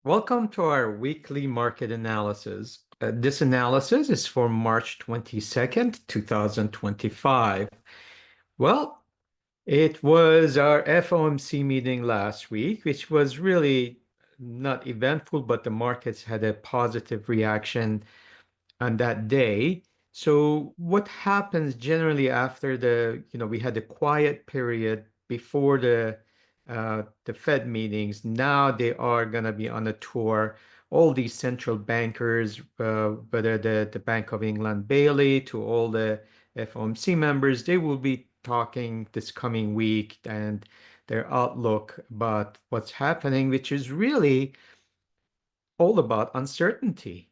Welcome to our weekly market analysis. This analysis is for March 22nd, 2025. Well, it was our FOMC meeting last week, which was really not eventful, but the markets had a positive reaction on that day. So what happens generally after we had a quiet period before the Fed meetings. Now they are going to be on a tour. All these central bankers, whether the Bank of England Bailey to all the FOMC members, they will be talking this coming week and their outlook about what's happening, which is really all about uncertainty.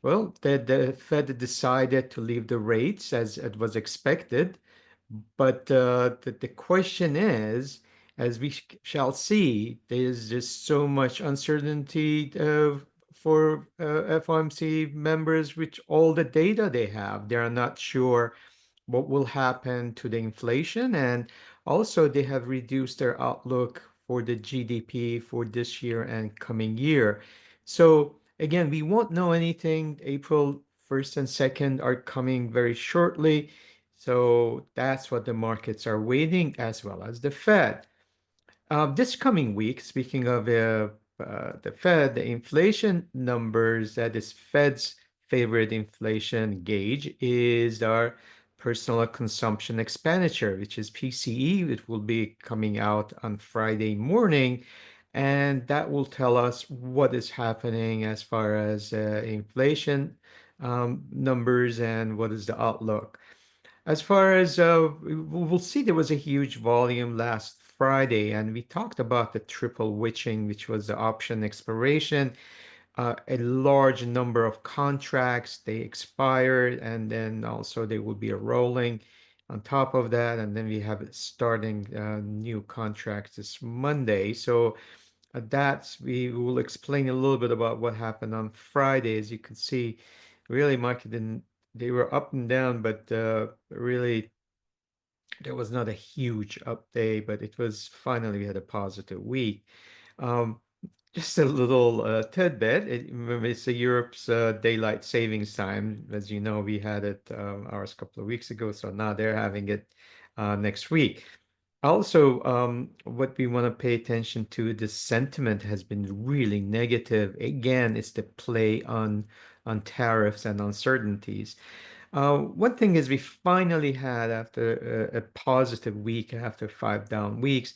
Well, the Fed decided to leave the rates as it was expected, but the question is, as we shall see, there's just so much uncertainty for FOMC members with all the data they have. They are not sure what will happen to the inflation, and also they have reduced their outlook for the GDP for this year and coming year. So again, we won't know anything. April 1st and 2nd are coming very shortly. So that's what the markets are waiting, as well as the Fed. This coming week, speaking of the Fed, the inflation numbers, that is Fed's favorite inflation gauge, is our personal consumption expenditure, which is PCE. It will be coming out on Friday morning, and that will tell us what is happening as far as inflation numbers and what is the outlook. As far as we'll see, there was a huge volume last Friday, and we talked about the triple witching, which was the option expiration. A large number of contracts they expired, and then also they will be rolling on top of that, and then we have it starting new contracts this Monday. So that's we will explain a little bit about what happened on Friday. As you can see, really market didn't they were up and down, but really there was not a huge up day, but it was finally we had a positive week. Um, just a little tidbit. It's Europe's daylight savings time. As you know, we had it ours a couple of weeks ago, so now they're having it next week. Also, what we want to pay attention to, the sentiment has been really negative. Again, it's the play on tariffs and uncertainties. One thing is we finally had after a positive week after 5 down weeks.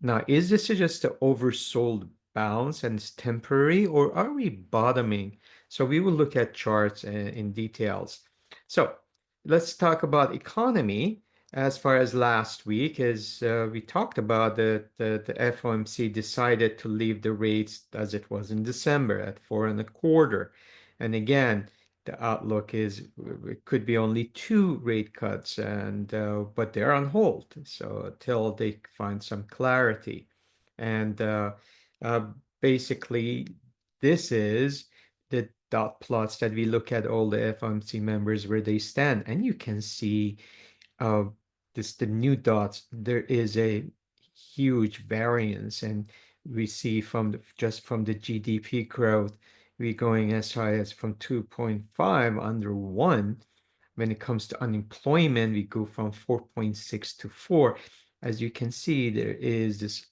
Now, is this just an oversold bounce and it's temporary, or are we bottoming? So we will look at charts in details. So let's talk about economy. As far as last week, as we talked about, the FOMC decided to leave the rates as it was in December at 4.25. And again, the outlook is it could be only two rate cuts, and but they're on hold. So until they find some clarity, and uh, basically, this is the dot plots that we look at all the FOMC members where they stand, and you can see uh, the new dots. There is a huge variance, and we see just from the GDP growth, we going as high as from 2.5 under 1. When it comes to unemployment, we go from 4.6 to 4. As you can see, there is this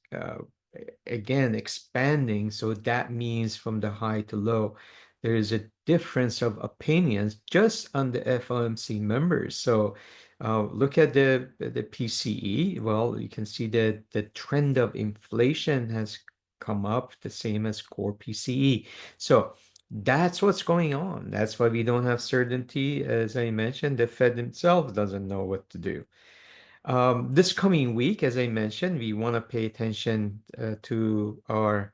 again expanding. So that means from the high to low, there is a difference of opinions just on the FOMC members. So look at the PCE. Well, you can see that the trend of inflation has come up the same as core PCE. So that's what's going on. That's why we don't have certainty. As I mentioned, the Fed itself doesn't know what to do. This coming week, as I mentioned, we want to pay attention to our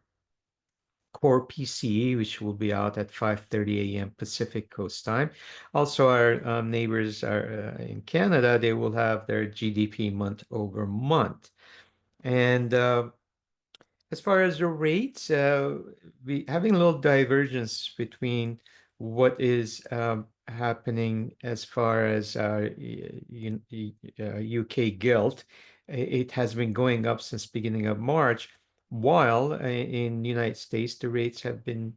core PCE, which will be out at 5:30 a.m. Pacific Coast time. Also, our neighbors are in Canada. They will have their GDP month over month. And as far as the rates, we having a little divergence between what is happening as far as UK gilt. It has been going up since beginning of March, while in the United States, the rates have been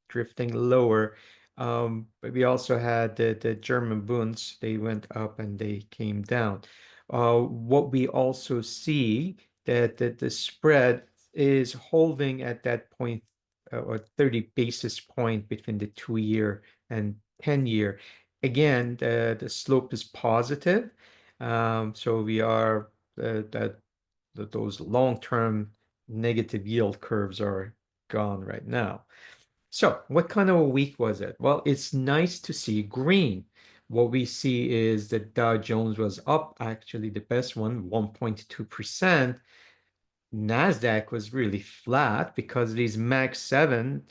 drifting lower. But we also had the German bunds, they went up and they came down. What we also see that the spread is holding at that point or 30 basis point between the 2 year and 10 year. Again, the slope is positive. So we are that those long-term negative yield curves are gone right now. So, what kind of a week was it? Well, it's nice to see green. What we see is that Dow Jones was up, actually the best one, 1.2%. NASDAQ was really flat because these Mag 7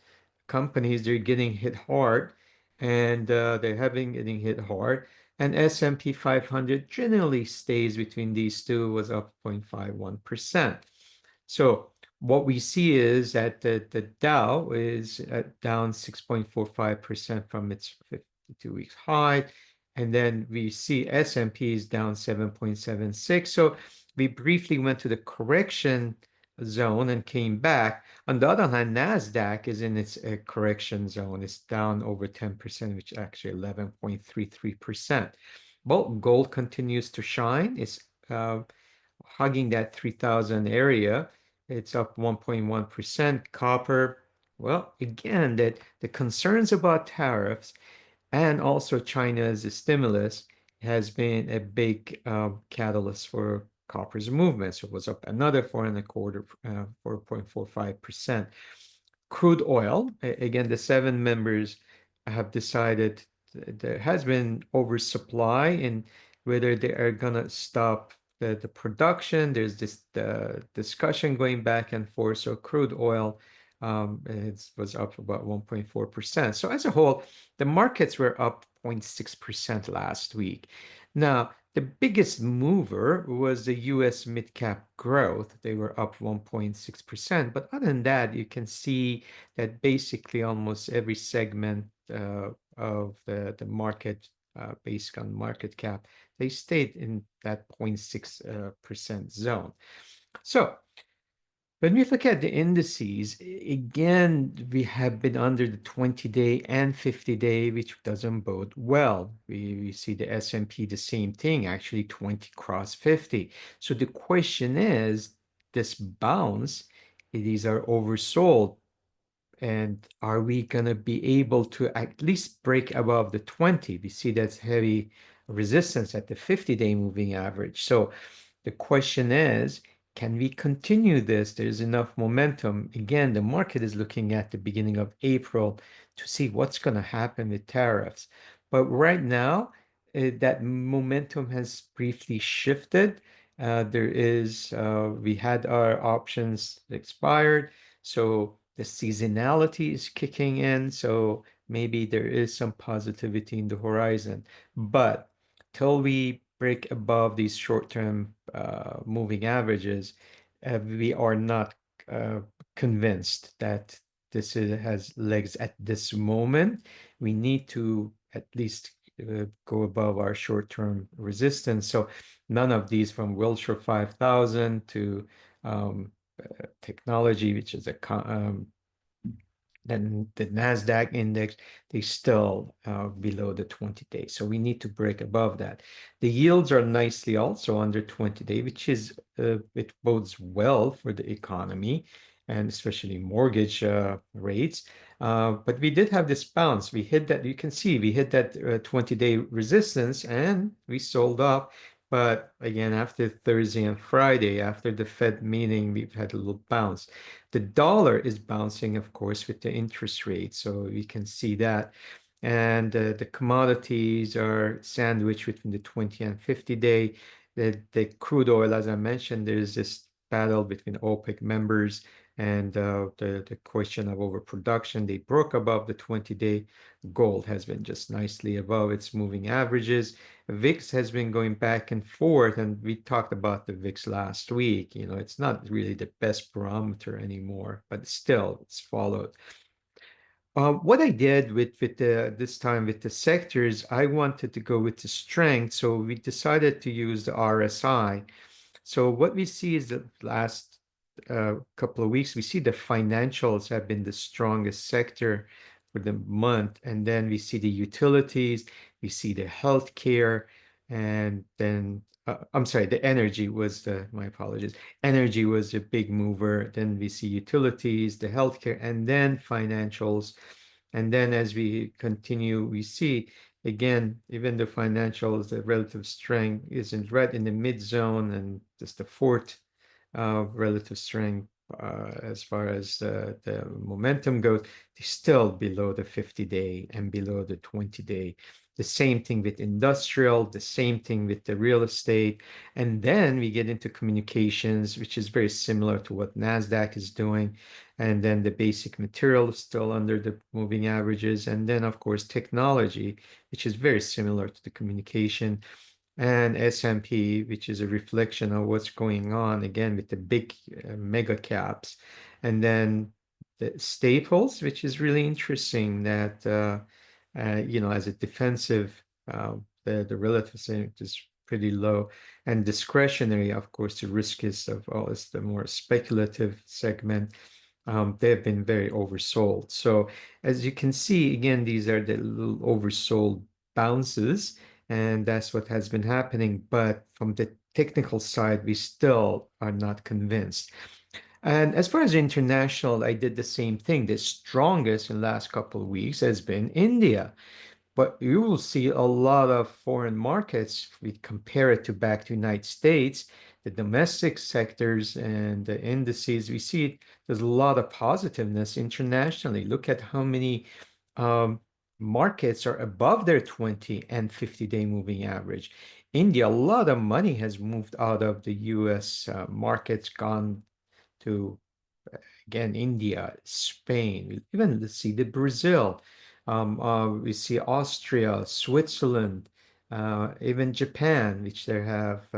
companies, they're getting hit hard and they're having getting hit hard. And S&P 500 generally stays between these two, was up 0.51%. So what we see is that the Dow is down 6.45% from its 52 weeks high. And then we see S&P is down 7.76. So we briefly went to the correction zone and came back. On the other hand, NASDAQ is in its correction zone. It's down over 10%, which is actually 11.33%. Well, gold continues to shine. It's hugging that 3,000 area. It's up 1.1%. Copper, well, again, that the concerns about tariffs and also China's stimulus has been a big catalyst for copper's movement. So it was up another 4.25, 4.45%. Crude oil, again, the seven members have decided there has been oversupply and whether they are going to stop the production. There's this discussion going back and forth. So crude oil it was up about 1.4%. So as a whole, the markets were up 0.6% last week. Now, the biggest mover was the US mid-cap growth. They were up 1.6%. But other than that, you can see that basically almost every segment of the market based on market cap, they stayed in that 0.6% zone. So when we look at the indices, again, we have been under the 20-day and 50-day, which doesn't bode well. We see the S&P, the same thing, actually 20 cross 50. So the question is, this bounce, these are oversold. And are we going to be able to at least break above the 20? We see that's heavy resistance at the 50-day moving average. So the question is, can we continue this? There's enough momentum. Again, the market is looking at the beginning of April to see what's going to happen with tariffs. But right now, that momentum has briefly shifted. We had our options expired. So the seasonality is kicking in, so maybe there is some positivity in the horizon. But till we break above these short-term moving averages, we are not uh, convinced that has legs at this moment. We need to at least go above our short-term resistance. So none of these from Wilshire 5000 to technology, which is then the Nasdaq index, they still below the 20-day. So we need to break above that. The yields are nicely also under 20-day, which is it bodes well for the economy and especially mortgage rates. But we did have this bounce. We hit that, you can see, we hit that 20-day resistance and we sold off. But again, after Thursday and Friday, after the Fed meeting, we've had a little bounce. The dollar is bouncing, of course, with the interest rate. So we can see that. And the commodities are sandwiched between the 20 and 50-day. The crude oil, as I mentioned, there's this battle between OPEC members and the question of overproduction. They broke above the 20-day. Gold has been just nicely above its moving averages. VIX has been going back and forth, and we talked about the VIX last week. You know, it's not really the best barometer anymore, but still, it's followed. What I did with the this time with the sectors, I wanted to go with the strength, so we decided to use the RSI. So what we see is the last couple of weeks, we see the financials have been the strongest sector for the month. And then we see the utilities, we see the healthcare, and then I'm sorry, the energy was my apologies. Energy was a big mover. Then we see utilities, the healthcare, and then financials. And then as we continue, we see again, even the financials, the relative strength isn't right in the mid zone, and just the fourth relative strength as far as the momentum goes, they're still below the 50-day and below the 20-day. The same thing with industrial, the same thing with the real estate. And then we get into communications, which is very similar to what NASDAQ is doing. And then the basic material is still under the moving averages. And then, of course, technology, which is very similar to the communication, and S&P, which is a reflection of what's going on again with the big mega caps, and then the staples, which is really interesting that as a defensive, the relative strength is pretty low, and discretionary, of course, the riskiest of all is the more speculative segment. They have been very oversold. So as you can see, again, these are the little oversold bounces, and that's what has been happening. But from the technical side, we still are not convinced. And as far as international, I did the same thing. The strongest in the last couple of weeks has been India. But you will see a lot of foreign markets. If we compare it to back to United States, the domestic sectors and the indices, we see there's a lot of positiveness internationally. Look at how many um, markets are above their 20 and 50-day moving average. India, a lot of money has moved out of the US markets, gone to again, India, Spain, even let's see the Brazil. We see Austria, Switzerland, even Japan, which they have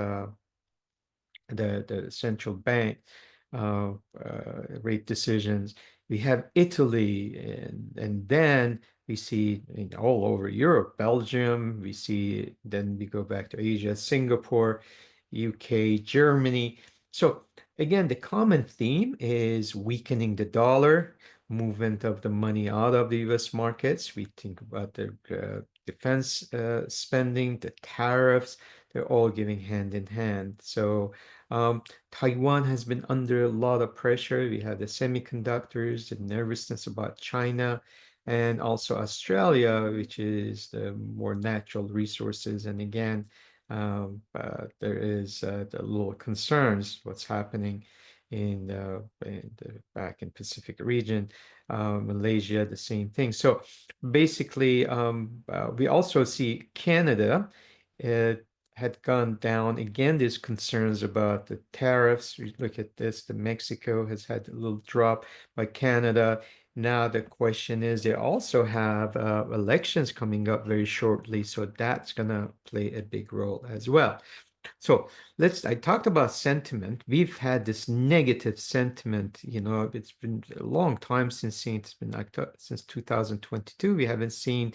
the central bank uh, rate decisions. We have Italy, and then we see all over Europe, Belgium. We see then we go back to Asia, Singapore, UK, Germany. So again, the common theme is weakening the dollar, movement of the money out of the U.S. markets. We think about the defense spending, the tariffs. They're all giving hand in hand. So Taiwan has been under a lot of pressure. We have the semiconductors, the nervousness about China, and also Australia, which is the more natural resources. And again, there is the little concerns what's happening in the back in Pacific region, Malaysia, the same thing. So basically, we also see Canada. Uh, had gone down. Again, there's concerns about the tariffs. We look at this, the Mexico has had a little drop by Canada. Now the question is, they also have elections coming up very shortly, so that's going to play a big role as well. So I talked about sentiment. We've had this negative sentiment, it's been a long time since seeing, it's been like since 2022. We haven't seen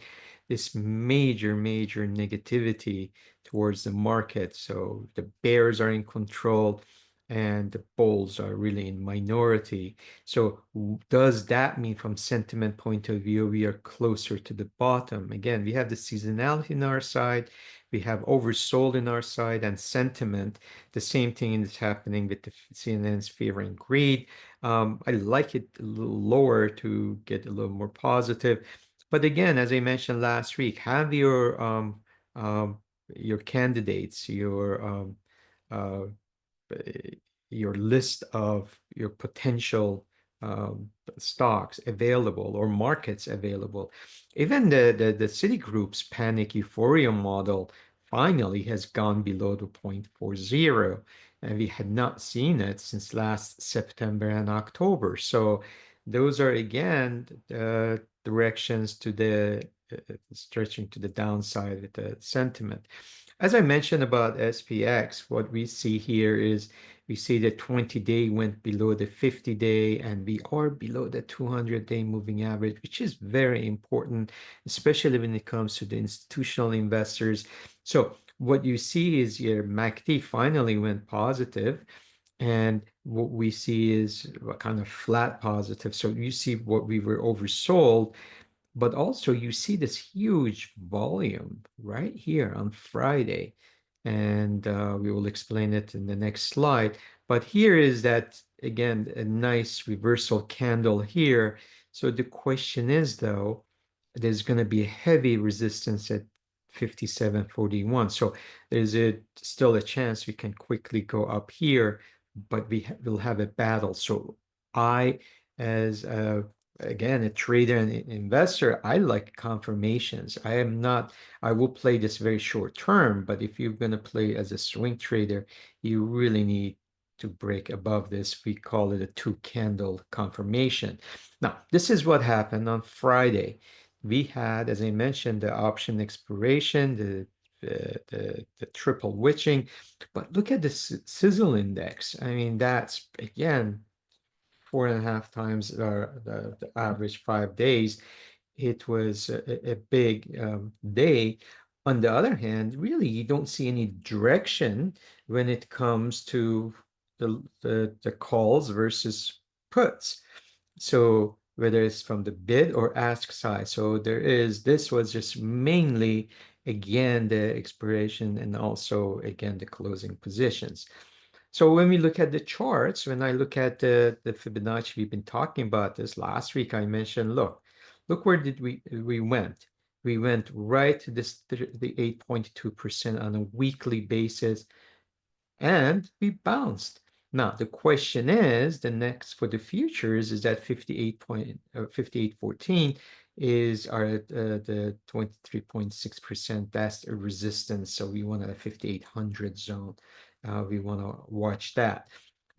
this major, major negativity towards the market. So the bears are in control and the bulls are really in minority. So does that mean from sentiment point of view, we are closer to the bottom? Again, we have the seasonality on our side. We have oversold in our side and sentiment. The same thing is happening with the CNN's favoring greed. I like it a little lower to get a little more positive. But again, as I mentioned last week, have your candidates, uh, your list of your potential um, stocks available or markets available. Even the Citigroup's panic euphoria model finally has gone below the 0.40, and we had not seen it since last September and October. So those are again directions to the stretching to the downside with the sentiment. As I mentioned about SPX, what we see here is we see the 20-day went below the 50-day, and we are below the 200-day moving average, which is very important, especially when it comes to the institutional investors. So what you see is your MACD finally went positive, And what we see is a kind of flat positive. So you see what we were oversold, but also you see this huge volume right here on Friday. And we will explain it in the next slide. But here is that, again, a nice reversal candle here. So the question is, though, there's going to be a heavy resistance at 57.41. So there's still a chance we can quickly go up here, but will have a battle. So I, as again, a trader and investor, I like confirmations. I will play this very short term, but if you're going to play as a swing trader, you really need to break above this. We call it a two candle confirmation. Now, this is what happened on Friday. We had, as I mentioned, the option expiration, the triple witching, but look at the sizzle index. I mean, that's again 4.5 times the average 5 days. It was a big day. On the other hand, really, you don't see any direction when it comes to the calls versus puts. So whether it's from the bid or ask side. So this was just mainly, again, the expiration and also, again, the closing positions. So when we look at the charts, when I look at the Fibonacci, we've been talking about this last week. I mentioned, look where did we went? We went right to the 8.2% on a weekly basis, and we bounced. Now the question is, the next for the futures is that 58.14 is the 23.6%. That's a resistance. So we want a 5800 zone. We want to watch that.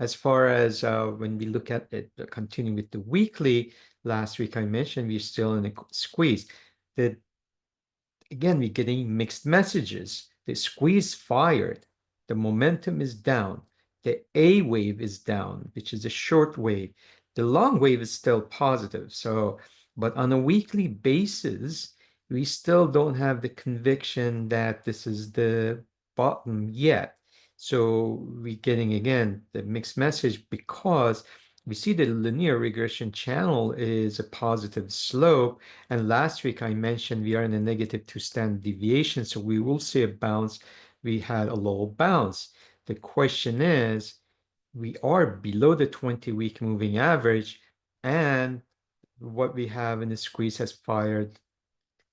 As far as when we look at it, continuing with the weekly, last week I mentioned we're still in a squeeze. Again, we're getting mixed messages. The squeeze fired. The momentum is down. The A wave is down, which is a short wave. The long wave is still positive. So, but on a weekly basis, we still don't have the conviction that this is the bottom yet. So we're getting, again, the mixed message because we see the linear regression channel is a positive slope. And last week I mentioned we are in a negative two standard deviation, so we will see a bounce. We had a low bounce. The question is, we are below the 20-week moving average, and what we have in the squeeze has fired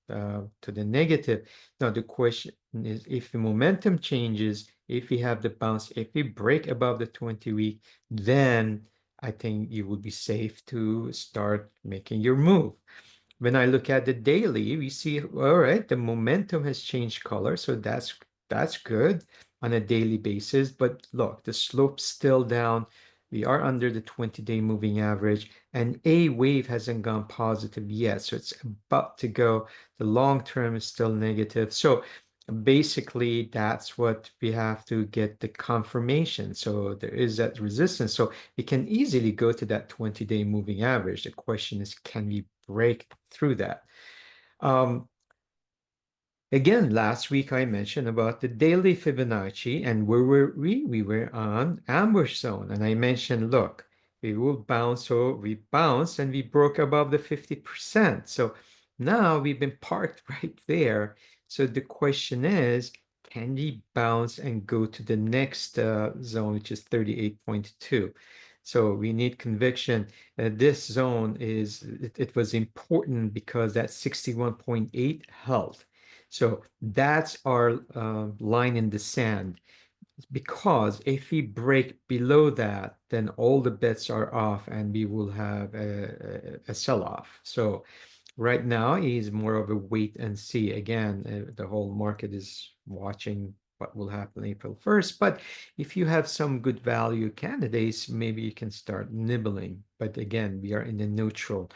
to the negative. Now the question is, if the momentum changes, if we have the bounce, if we break above the 20-week, then I think you will be safe to start making your move. When I look at the daily, we see, all right, the momentum has changed color, so that's good on a daily basis. But look, the slope's still down. We are under the 20-day moving average, and A wave hasn't gone positive yet, so it's about to go. The long term is still negative. So basically, that's what we have to get the confirmation. So there is that resistance. So it can easily go to that 20-day moving average. The question is, can we break through that? Again, last week I mentioned about the daily Fibonacci, and where were we? We were on ambush zone, and I mentioned, look, we will bounce, so we bounced and we broke above the 50%. So now we've been parked right there. So the question is, can we bounce and go to the next zone, which is 38.2? So we need conviction. This zone it was important because that 61.8 held. So that's our line in the sand. Because if we break below that, then all the bets are off and we will have a sell-off. So right now is more of a wait and see. Again, the whole market is watching what will happen April 1st. But if you have some good value candidates, maybe you can start nibbling. But again, we are in the neutral.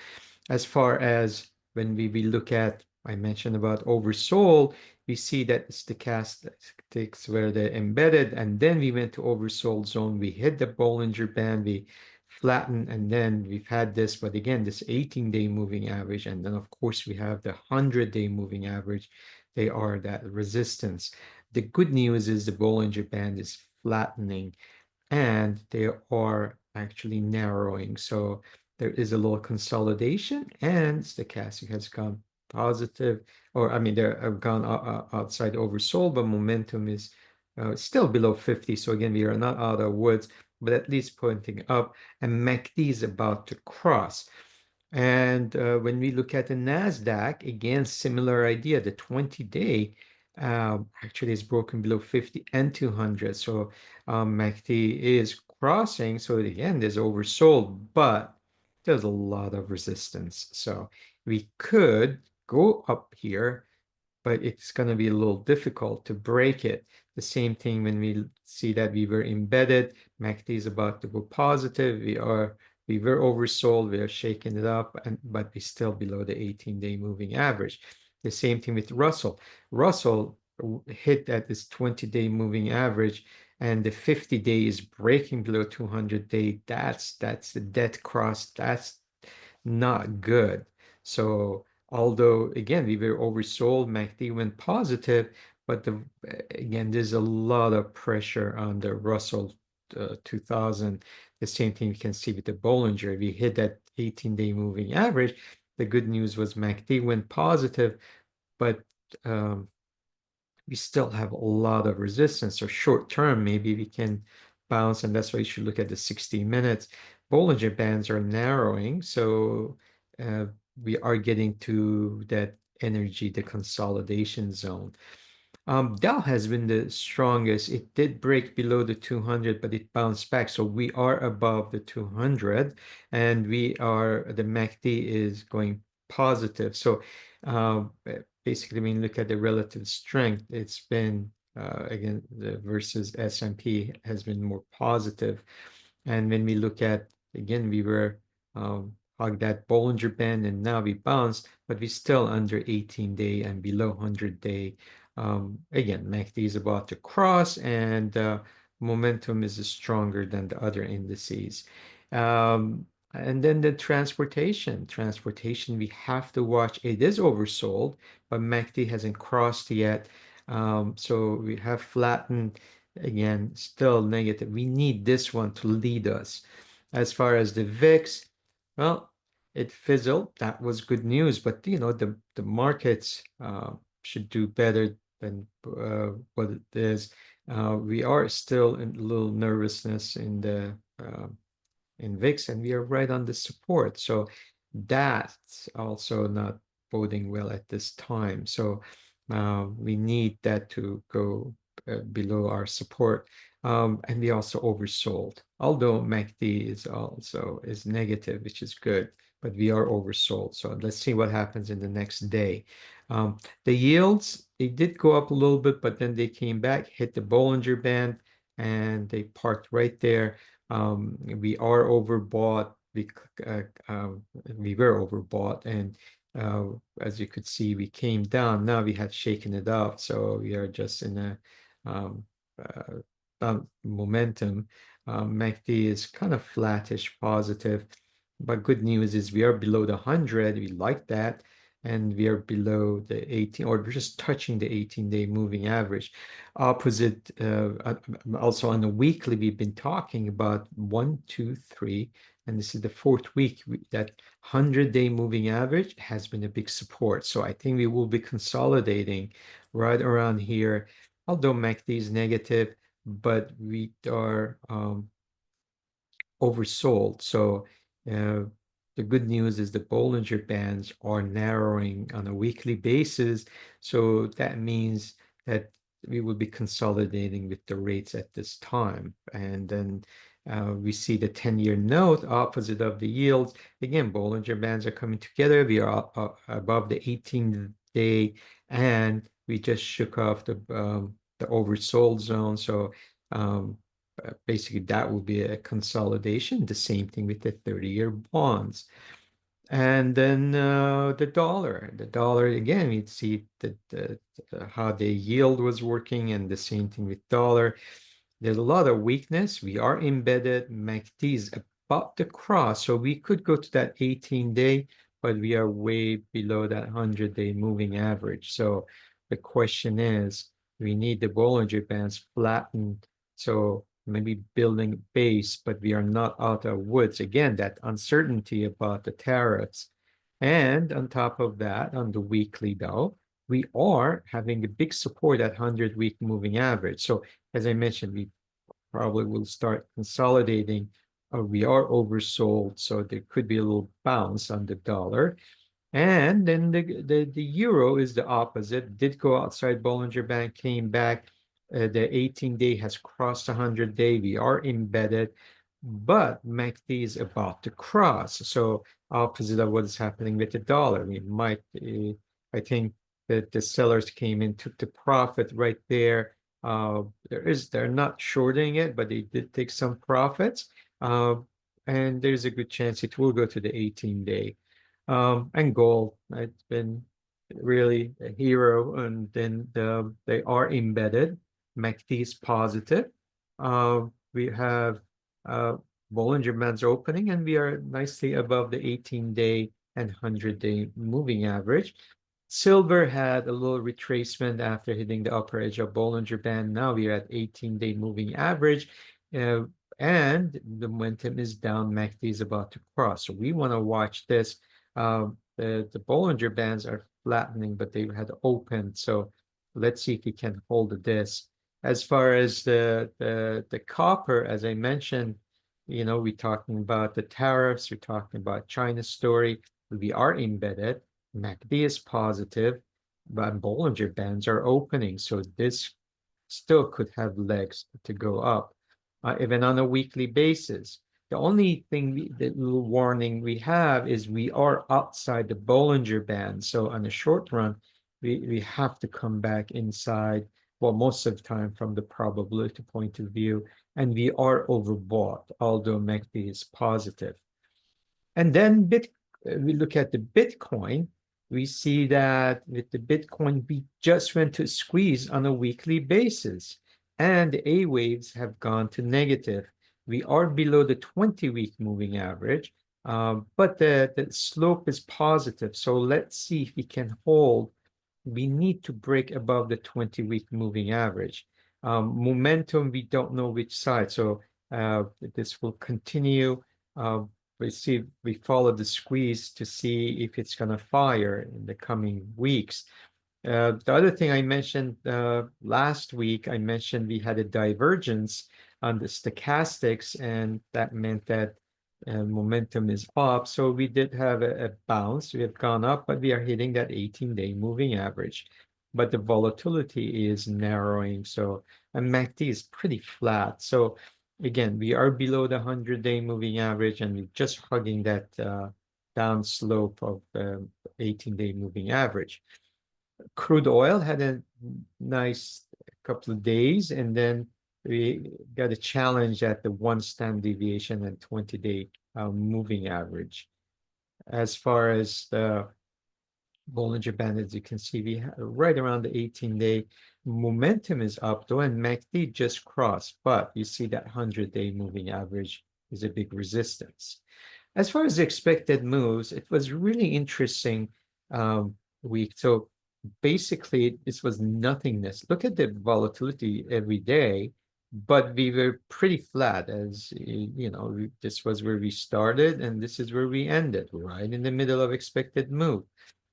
As far as when we look at, I mentioned about oversold, we see that stochastics were the embedded, and then we went to oversold zone. We hit the Bollinger Band, we flattened, and then we've had this, but again, this 18-day moving average, and then of course we have the 100-day moving average. They are that resistance. The good news is the Bollinger Band is flattening, and they are actually narrowing. So there is a little consolidation, and stochastic has gone positive, or I mean, they have gone outside oversold, but momentum is still below 50. So again, we are not out of woods, but at least pointing up, and MACD is about to cross. And when we look at the NASDAQ, again, similar idea. The 20-day actually is broken below 50 and 200. So MACD is crossing. So again, there's oversold, but there's a lot of resistance. So we could go up here, but it's going to be a little difficult to break it. The same thing when we see that we were embedded, MACD is about to go positive. We were oversold, we are shaking it up, but we're still below the 18-day moving average. The same thing with Russell. Russell hit at this 20-day moving average, and the 50-day is breaking below 200-day. That's the death cross. That's not good. So although again we were oversold, MACD went positive, but again there's a lot of pressure on the Russell 2000. The same thing you can see with the Bollinger. We hit that 18-day moving average. The good news was MACD went positive, but um, we still have a lot of resistance. So short term, maybe we can bounce, and that's why you should look at the 60 minutes. Bollinger Bands are narrowing, so we are getting to that energy, the consolidation zone. Dow has been the strongest. It did break below the 200, but it bounced back. So we are above the 200, and the MACD is going positive. So basically, when you look at the relative strength, it's been, again, versus S&P has been more positive. And when we look at, again, we were hugged that Bollinger Band, and now we bounced, but we still under 18-day and below 100-day. Again, MACD is about to cross, and momentum is stronger than the other indices. And then the transportation, we have to watch. It is oversold, but MACD hasn't crossed yet. So we have flattened, again, still negative. We need this one to lead us. As far as the VIX, well, it fizzled. That was good news, but the markets should do better than what it is. We are still in a little nervousness in VIX, and we are right on the support. So that's also not boding well at this time. So we need that to go below our support. And we also oversold. Although MACD is negative, which is good, but we are oversold. So let's see what happens in the next day. The yields, they did go up a little bit, but then they came back, hit the Bollinger Band, and they parked right there. We are overbought. We were overbought, and as you could see, we came down. Now we had shaken it up, so we are just in a momentum. MACD is kind of flattish, positive, but good news is we are below the 100. We like that, and we are below the 18, or just touching the 18-day moving average. Opposite, also on the weekly, we've been talking about 1, 2, 3, and this is the fourth week. That 100-day moving average has been a big support. So I think we will be consolidating right around here. Although MACD is negative, but we are oversold. So the good news is the Bollinger Bands are narrowing on a weekly basis. So that means that we will be consolidating with the rates at this time. And then we see the 10-year note opposite of the yields. Again, Bollinger Bands are coming together. We are above the 18-day, and we just shook off the oversold zone. So basically that will be a consolidation. The same thing with the 30-year bonds. And then the dollar again, we'd see that how the yield was working, and the same thing with dollar. There's a lot of weakness. We are embedded. MACD is about to cross, so we could go to that 18-day, but we are way below that 100-day moving average. So the question is, we need the Bollinger Bands flattened. So maybe building a base, but we are not out of woods. Again, that uncertainty about the tariffs. And on top of that, on the weekly though, we are having a big support at 100-week moving average. So as I mentioned, we probably will start consolidating. We are oversold, so there could be a little bounce on the dollar. And then the euro is the opposite. Did go outside Bollinger Band, came back. The 18-day has crossed 100-day. We are embedded, but MACD is about to cross. So opposite of what is happening with the dollar. We might, I think that the sellers came in, took the profit right there. They're not shorting it, but they did take some profits. And there's a good chance it will go to the 18-day. And gold. It's been really a hero, and then they are embedded. MACD is positive. We have Bollinger Bands opening, and we are nicely above the 18-day and 100-day moving average. Silver had a little retracement after hitting the upper edge of Bollinger Band. Now we are at 18-day moving average. And the momentum is down. MACD is about to cross. So we want to watch this. The Bollinger Bands are flattening, but they had opened. So let's see if we can hold this. As far as the copper, as I mentioned, we're talking about the tariffs, we're talking about China's story. We are embedded. MACD is positive, but Bollinger Bands are opening. So this still could have legs to go up, even on a weekly basis. The only thing, the little warning we have is we are outside the Bollinger Band. So on the short run, we have to come back inside, well, most of the time from the probability point of view, and we are overbought, although MACD is positive. And then we look at the Bitcoin, we see that with the Bitcoin, we just went to squeeze on a weekly basis, and the A waves have gone to negative. We are below the 20-week moving average, but the slope is positive. So let's see if we can hold. We need to break above the 20-week moving average. Momentum, we don't know which side. So this will continue. We follow the squeeze to see if it's going to fire in the coming weeks. The other thing I mentioned last week, I mentioned we had a divergence on the stochastics, and that meant that momentum is up. So we did have a bounce. We have gone up, but we are hitting that 18-day moving average. But the volatility is narrowing. So MACD is pretty flat. So again, we are below the 100-day moving average, and we're just hugging that down slope of 18-day moving average. Crude oil had a nice couple of days, and then we got a challenge at the 1 standard deviation and 20-day moving average. As far as the Bollinger Band, as you can see, we have right around the 18-day momentum is up though, and MACD just crossed, but you see that 100-day moving average is a big resistance. As far as the expected moves, it was really interesting week. So basically, this was nothingness. Look at the volatility every day, but we were pretty flat. As this was where we started, and this is where we ended, right in the middle of expected move.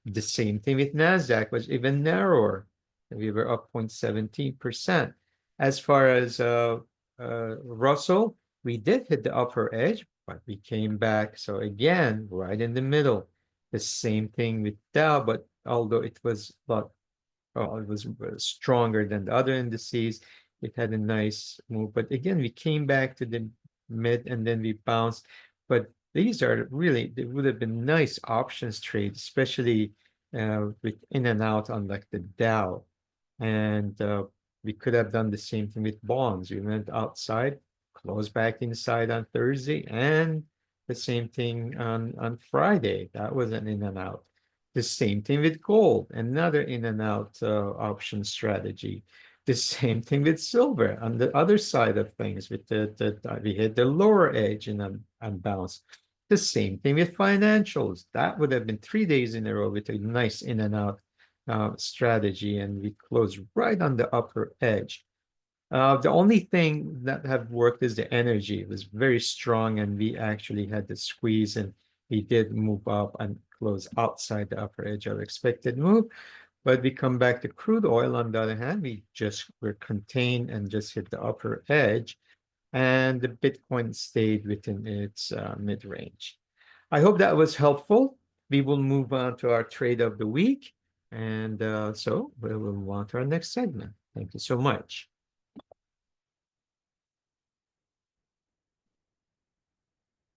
The same thing with NASDAQ, was even narrower. We were up 0.17%. As far as Russell, we did hit the upper edge, but we came back. So again, right in the middle. The same thing with Dow, but although it was it was stronger than the other indices, it had a nice move. But again, we came back to the mid, and then we bounced. But these are really, they would have been nice options trades, especially with in and out on like the Dow. And we could have done the same thing with bonds. We went outside, closed back inside on Thursday, and the same thing on Friday. That was an in and out. The same thing with gold, another in and out option strategy. The same thing with silver on the other side of things. With we hit the lower edge and bounce. The same thing with financials. That would have been 3 days in a row with a nice in and out strategy, and we closed right on the upper edge. The only thing that have worked is the energy. It was very strong, and we actually had the squeeze, and we did move up and close outside the upper edge of expected move. But we come back to crude oil, on the other hand, we're contained and just hit the upper edge, and the Bitcoin stayed within its mid-range. I hope that was helpful. We will move on to our trade of the week. And so we will move on to our next segment. Thank you so much.